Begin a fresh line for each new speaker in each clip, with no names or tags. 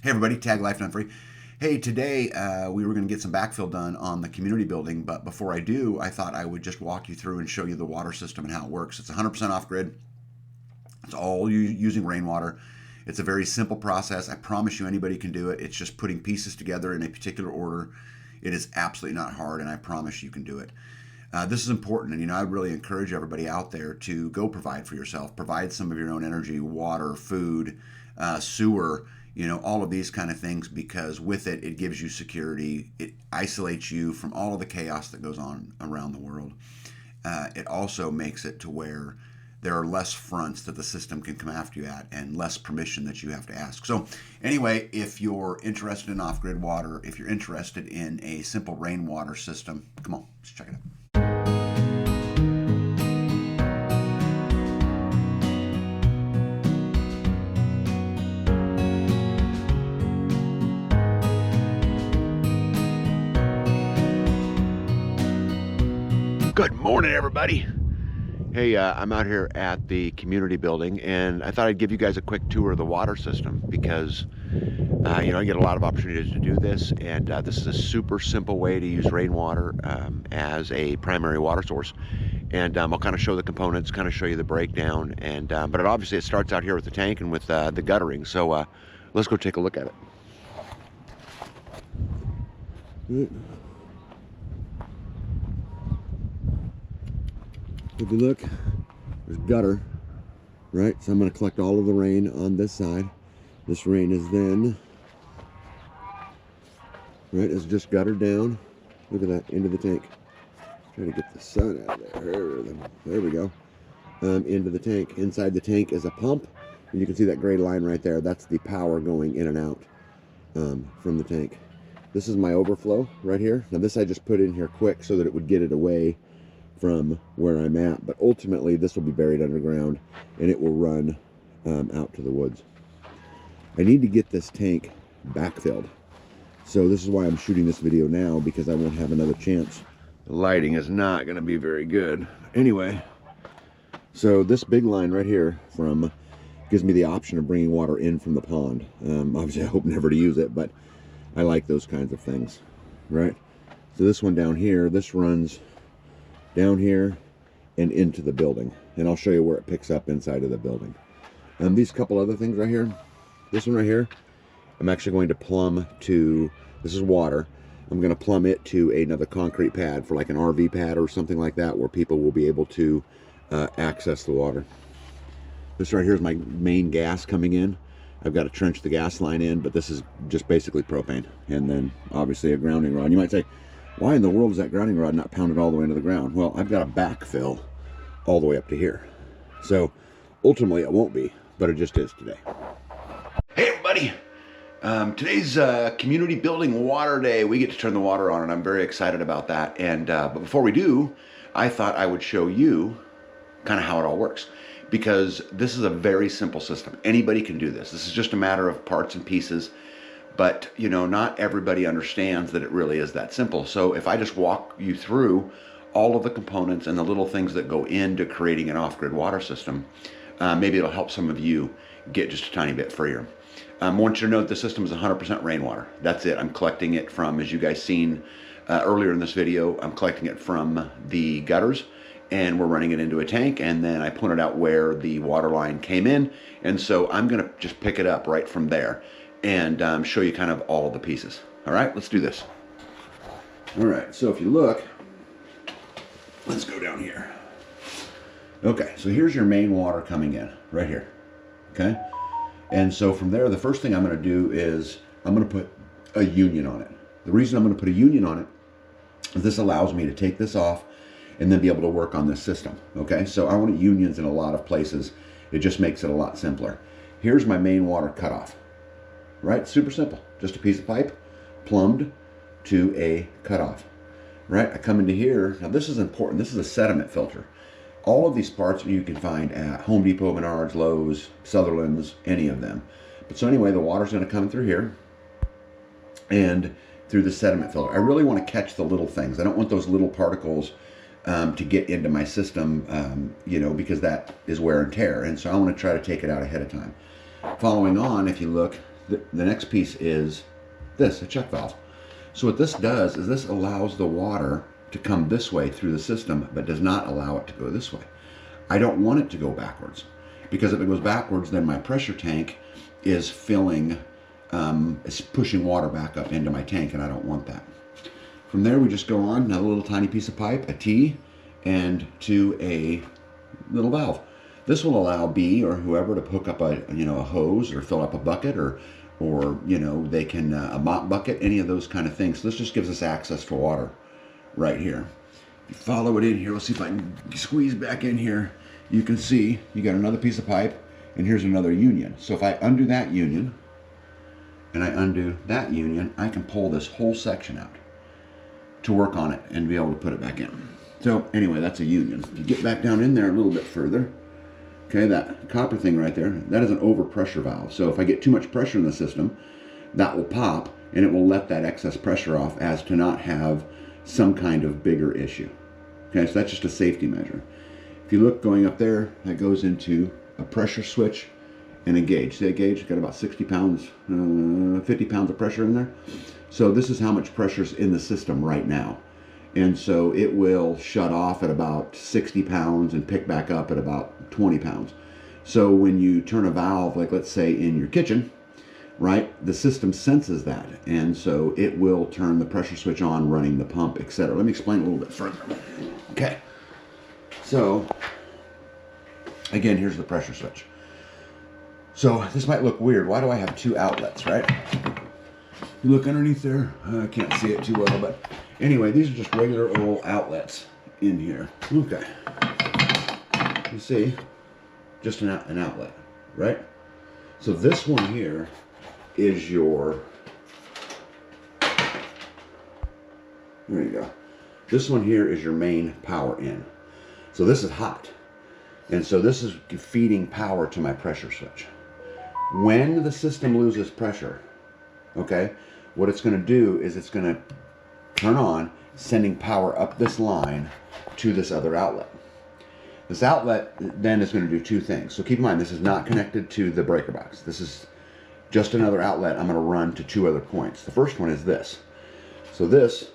Hey everybody, Tag Life Done Free. Hey, today we were going to get some backfill done on the community building, but before I do, I thought I would just walk you through and show you the water system and how it works. It's 100% off grid. It's all using rainwater. It's a very simple process. I promise you anybody can do it. It's just putting pieces together in a particular order. It is absolutely not hard, and I promise you can do it. This is important, and I really encourage everybody out there to go provide for yourself. Provide some of your own energy, water, food, sewer, all of these kind of things, because with it, it gives you security. It isolates you from all of the chaos that goes on around the world. It also makes it to where there are less fronts that the system can come after you at and less permission that you have to ask. So anyway, if you're interested in off-grid water, if you're interested in a simple rainwater system, come on, let's check it out. Good morning, everybody. Hey, I'm out here at the community building, and I thought I'd give you guys a quick tour of the water system because, I get a lot of opportunities to do this, and this is a super simple way to use rainwater as a primary water source. And I'll kind of show the components, kind of show you the breakdown, and but obviously it starts out here with the tank and with the guttering. So let's go take a look at it. If you look, there's gutter, right? So I'm going to collect all of the rain on this side. This rain is then, right, it's just guttered down. Look at that, into the tank. Trying to get the sun out of there. There we go. Into the tank. Inside the tank is a pump. And you can see that gray line right there. That's the power going in and out from the tank. This is my overflow right here. Now this I just put in here quick so that it would get it away from where I'm at, but ultimately this will be buried underground and it will run out to the woods. I need to get this tank backfilled, so this is why I'm shooting this video now, because I won't have another chance. The lighting is not going to be very good. Anyway, so this big line right here gives me the option of bringing water in from the pond. Obviously I hope never to use it, but I like those kinds of things, right? So this one down here, this runs down here and into the building, and I'll show you where it picks up inside of the building. These couple other things right here, this one right here, I'm actually going to plumb to, this is water, I'm going to plumb it to another concrete pad for like an RV pad or something like that, where people will be able to access the water. This right here is my main gas coming in. I've got to trench the gas line in, but this is just basically propane, and then obviously a grounding rod. You might say, why in the world is that grounding rod not pounded all the way into the ground? Well, I've got a backfill all the way up to here. So ultimately it won't be, but it just is today. Hey everybody, today's community building water day. We get to turn the water on, and I'm very excited about that. And but before we do, I thought I would show you kind of how it all works, because this is a very simple system. Anybody can do this. This is just a matter of parts and pieces. But, not everybody understands that it really is that simple. So if I just walk you through all of the components and the little things that go into creating an off-grid water system, maybe it'll help some of you get just a tiny bit freer. I want you to know that the system is 100% rainwater. That's it. I'm collecting it from, as you guys seen earlier in this video, I'm collecting it from the gutters, and we're running it into a tank, and then I pointed out where the water line came in, and so I'm going to just pick it up right from there and show you kind of all of the pieces. All right, let's do this. All right, so if you look, let's go down here. Okay, so here's your main water coming in, right here, okay? And so from there, the first thing I'm gonna do is I'm gonna put a union on it. The reason I'm gonna put a union on it is this allows me to take this off and then be able to work on this system, okay? So I want unions in a lot of places. It just makes it a lot simpler. Here's my main water cutoff. Right, super simple. Just a piece of pipe plumbed to a cutoff. Right, I come into here. Now this is important. This is a sediment filter. All of these parts you can find at Home Depot, Menards, Lowe's, Sutherland's, any of them. But so anyway, the water's going to come through here and through the sediment filter. I really want to catch the little things. I don't want those little particles to get into my system, because that is wear and tear. And so I want to try to take it out ahead of time. Following on, if you look, The next piece is this, a check valve. So what this does is this allows the water to come this way through the system, but does not allow it to go this way. I don't want it to go backwards, because if it goes backwards, then my pressure tank is filling, is pushing water back up into my tank, and I don't want that. From there, we just go on another little tiny piece of pipe, a T, and to a little valve. This will allow B or whoever to hook up a hose or fill up a bucket, or they can a mop bucket, any of those kind of things. So this just gives us access to water right here. If you follow it in here, let's see if I can squeeze back in here. You can see you got another piece of pipe, and here's another union. So if I undo that union and I undo that union, I can pull this whole section out to work on it and be able to put it back in. So anyway, that's a union. You get back down in there a little bit further. Okay, that copper thing right there, that is an overpressure valve. So if I get too much pressure in the system, that will pop and it will let that excess pressure off as to not have some kind of bigger issue. Okay, so that's just a safety measure. If you look going up there, that goes into a pressure switch and a gauge. See that gauge? Got about 60 pounds, 50 pounds of pressure in there. So this is how much pressure is in the system right now. And so it will shut off at about 60 pounds and pick back up at about 20 pounds. So when you turn a valve, like let's say in your kitchen, right, the system senses that. And so it will turn the pressure switch on, running the pump, etc. Let me explain a little bit further. Okay. So again, here's the pressure switch. So this might look weird. Why do I have two outlets, right? You look underneath there, I can't see it too well, but anyway, these are just regular old outlets in here. Okay. You see, just an outlet, right? So this one here is your, there you go. This one here is your main power in. So this is hot. And so this is feeding power to my pressure switch. When the system loses pressure, okay, what it's going to do is it's going to turn on, sending power up this line to this other outlet. This outlet then is going to do two things. So keep in mind, this is not connected to the breaker box. This is just another outlet I'm going to run to two other points. The first one is this. So this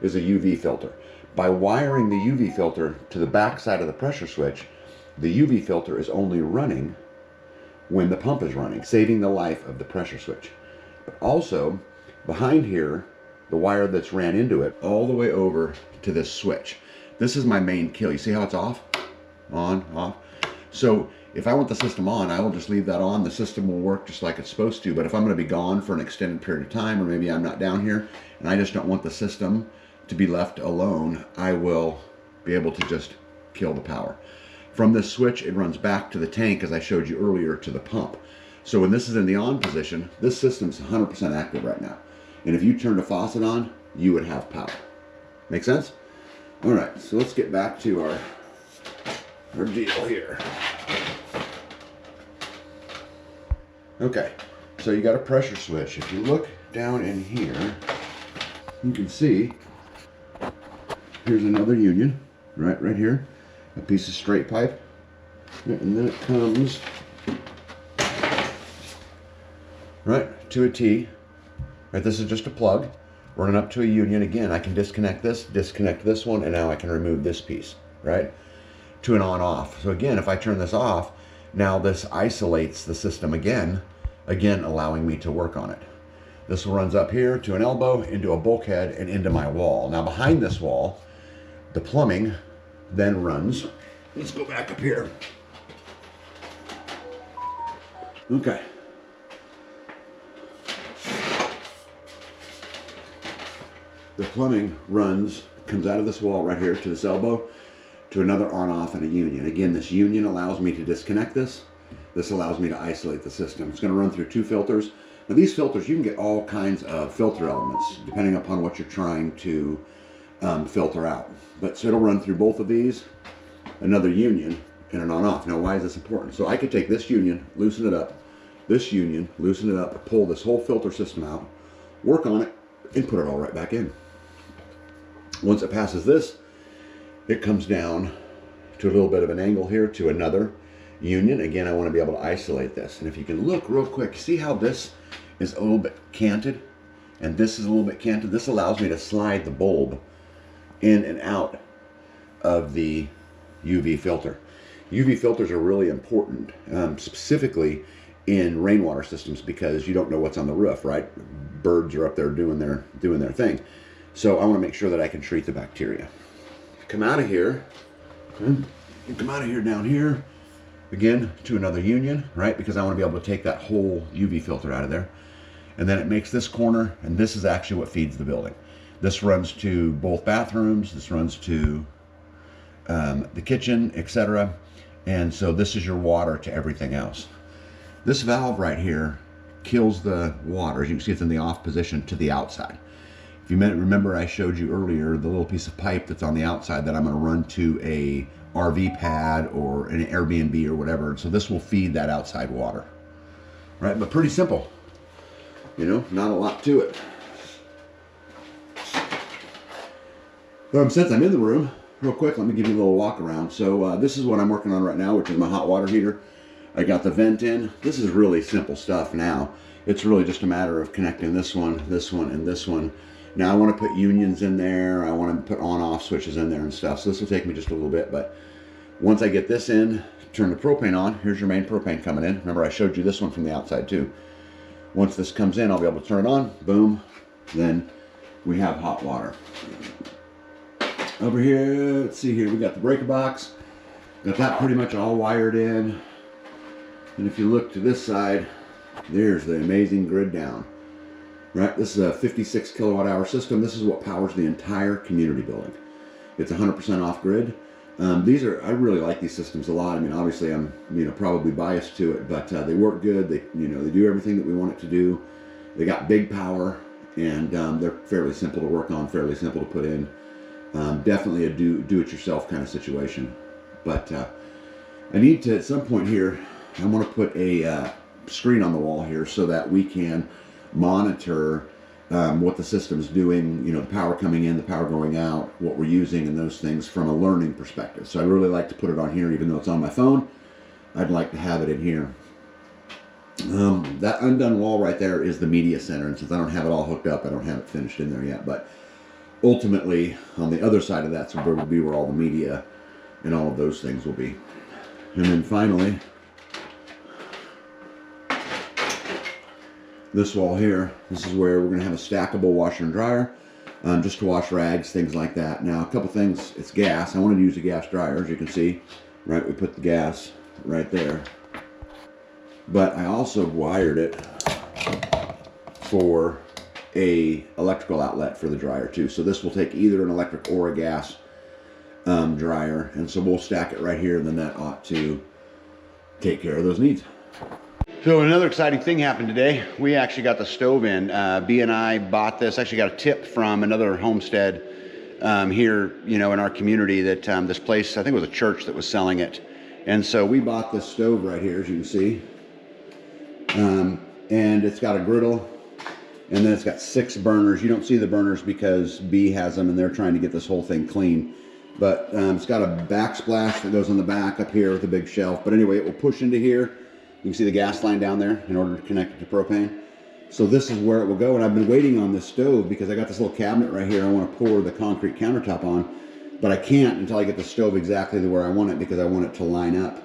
is a UV filter. By wiring the UV filter to the back side of the pressure switch, the UV filter is only running when the pump is running, saving the life of the pressure switch. But also, behind here, the wire that's ran into it, all the way over to this switch. This is my main kill. You see how it's off? On, off. So if I want the system on, I will just leave that on. The system will work just like it's supposed to. But if I'm going to be gone for an extended period of time, or maybe I'm not down here, and I just don't want the system to be left alone, I will be able to just kill the power. From this switch, it runs back to the tank, as I showed you earlier, to the pump. So when this is in the on position, this system's 100% active right now. And if you turned a faucet on, you would have power. Make sense? All right, so let's get back to our deal here. Okay, so you got a pressure switch. If you look down in here, you can see here's another union, right here, a piece of straight pipe, and then it comes right to a T. Right, this is just a plug running up to a union. Again, I can disconnect this one, and now I can remove this piece, right, to an on-off. So again, if I turn this off, now this isolates the system again allowing me to work on it. This runs up here to an elbow, into a bulkhead, and into my wall. Now behind this wall, the plumbing then runs. Let's go back up here. Okay. The plumbing comes out of this wall right here to this elbow, to another on-off and a union. Again, this union allows me to disconnect this. This allows me to isolate the system. It's going to run through two filters. Now these filters, you can get all kinds of filter elements depending upon what you're trying to filter out. But so it'll run through both of these, another union, and an on-off. Now why is this important? So I could take this union, loosen it up, this union, loosen it up, pull this whole filter system out, work on it, and put it all right back in. Once it passes this, it comes down to a little bit of an angle here to another, union. Again, I want to be able to isolate this. And if you can look real quick, see how this is a little bit canted and this is a little bit canted? This allows me to slide the bulb in and out of the UV filter. UV filters are really important, specifically in rainwater systems, because you don't know what's on the roof, right? Birds are up there doing their thing. So I want to make sure that I can treat the bacteria. Come out of here, come out of here down here, again to another union, right? Because I want to be able to take that whole UV filter out of there. And then it makes this corner, and this is actually what feeds the building. This runs to both bathrooms, this runs to the kitchen, etc. And so this is your water to everything else. This valve right here kills the water. As you can see, it's in the off position to the outside. If you remember, I showed you earlier the little piece of pipe that's on the outside that I'm going to run to a RV pad or an Airbnb or whatever. So this will feed that outside water, right? But pretty simple, you know, not a lot to it. Since I'm in the room, real quick, let me give you a little walk around. So this is what I'm working on right now, which is my hot water heater. I got the vent in. This is really simple stuff now. It's really just a matter of connecting this one, and this one. Now I want to put unions in there. I want to put on-off switches in there and stuff. So this will take me just a little bit, but once I get this in, turn the propane on. Here's your main propane coming in. Remember, I showed you this one from the outside too. Once this comes in, I'll be able to turn it on. Boom. Then we have hot water. Over here, let's see here, we got the breaker box. Got that pretty much all wired in. And if you look to this side, there's the amazing grid down. Right, this is a 56 kilowatt hour system. This is what powers the entire community building. It's 100% off grid. I really like these systems a lot. I mean, obviously I'm, probably biased to it, but they work good. They do everything that we want it to do. They got big power, and they're fairly simple to work on, fairly simple to put in. Definitely a do-it-yourself kind of situation. But I need to, at some point here, I want to put a screen on the wall here so that we can monitor what the system's doing, the power coming in, the power going out, what we're using, and those things from a learning perspective. So I really like to put it on here, even though it's on my phone. I'd like to have it in here. That undone wall right there is the media center, and since I don't have it all hooked up, I don't have it finished in there yet. But ultimately, on the other side of that will be where all the media and all of those things will be. And then finally, this wall here, this is where we're going to have a stackable washer and dryer, just to wash rags, things like that. Now, a couple things, it's gas. I wanted to use a gas dryer, as you can see. Right, we put the gas right there. But I also wired it for a electrical outlet for the dryer too. So this will take either an electric or a gas dryer. And so we'll stack it right here, and then that ought to take care of those needs. So another exciting thing happened today. We actually got the stove in. B and I bought this. Actually got a tip from another homestead here, in our community that this place, I think it was a church that was selling it. And so we bought this stove right here, as you can see. And it's got a griddle, and then it's got 6 burners. You don't see the burners because B has them, and they're trying to get this whole thing clean. But it's got a backsplash that goes on the back up here with a big shelf. But anyway, it will push into here. You can see the gas line down there in order to connect it to propane. So this is where it will go. And I've been waiting on this stove because I got this little cabinet right here I want to pour the concrete countertop on. But I can't until I get the stove exactly to where I want it, because I want it to line up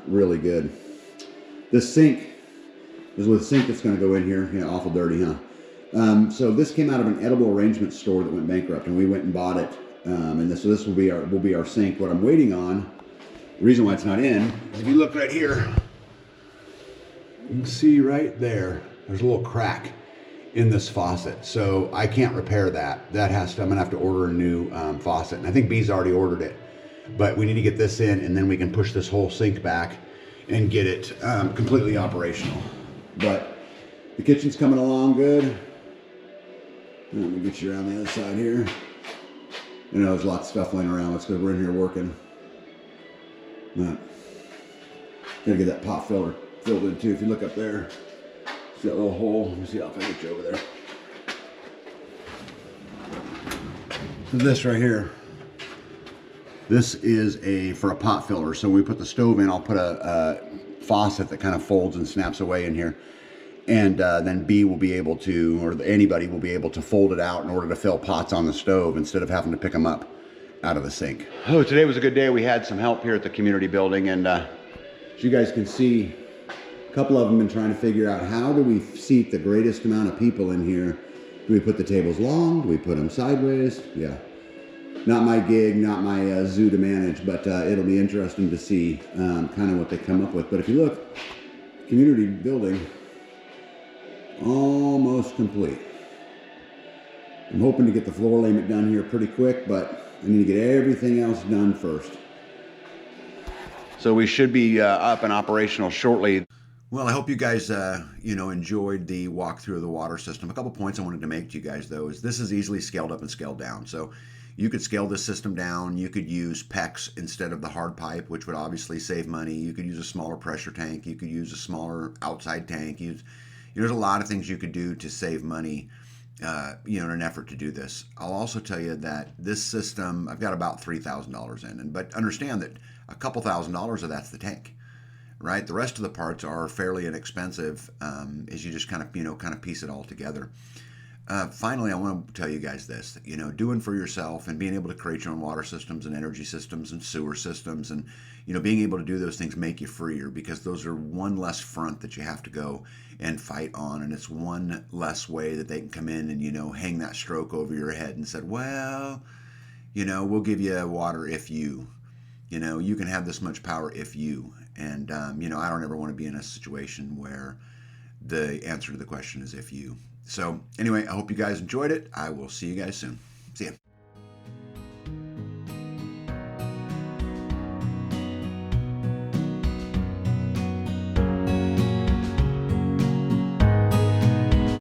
really good. This sink is with a sink that's going to go in here. Yeah, awful dirty, huh? So this came out of an edible arrangement store that went bankrupt, and we went and bought it. So this will be our sink. What I'm waiting on, the reason why it's not in, is if you look right here, you can see right there, there's a little crack in this faucet. So I can't repair that. I'm gonna have to order a new faucet. And I think B's already ordered it. But we need to get this in, and then we can push this whole sink back and get it completely operational. But the kitchen's coming along good. Let me get you around the other side here. There's lots of stuff laying around. That's because we're in here working. But gotta get that pot filler filled in too. If you look up there, see that little hole? Let me see how I can get you over there. So this right here, This is for a pot filler. So when we put the stove in, I'll put a faucet that kind of folds and snaps away in here. And then B will be able to, or anybody will be able to fold it out in order to fill pots on the stove instead of having to pick them up out of the sink. Oh, today was a good day. We had some help here at the community building, and as you guys can see, a couple of them been trying to figure out, how do we seat the greatest amount of people in here? Do we put the tables long? Do we put them sideways? Yeah. Not my gig, not my zoo to manage, but it'll be interesting to see kind of what they come up with. But if you look, community building, almost complete. I'm hoping to get the floor layment done here pretty quick, but I need to get everything else done first. So we should be up and operational shortly. Well, I hope you guys, enjoyed the walkthrough of the water system. A couple points I wanted to make to you guys, though, is this is easily scaled up and scaled down. So you could scale this system down. You could use PEX instead of the hard pipe, which would obviously save money. You could use a smaller pressure tank. You could use a smaller outside tank. There's a lot of things you could do to save money, in an effort to do this. I'll also tell you that this system, I've got about $3,000 in, but understand that a couple $1,000s of that's the tank, right? The rest of the parts are fairly inexpensive as you just kind of piece it all together. Finally, I want to tell you guys this, doing for yourself and being able to create your own water systems and energy systems and sewer systems and, being able to do those things make you freer, because those are one less front that you have to go and fight on. And it's one less way that they can come in and, hang that stroke over your head and said, well, we'll give you water if you can have this much power if you. And, I don't ever want to be in a situation where the answer to the question is if you. So anyway, I hope you guys enjoyed it. I will see you guys soon.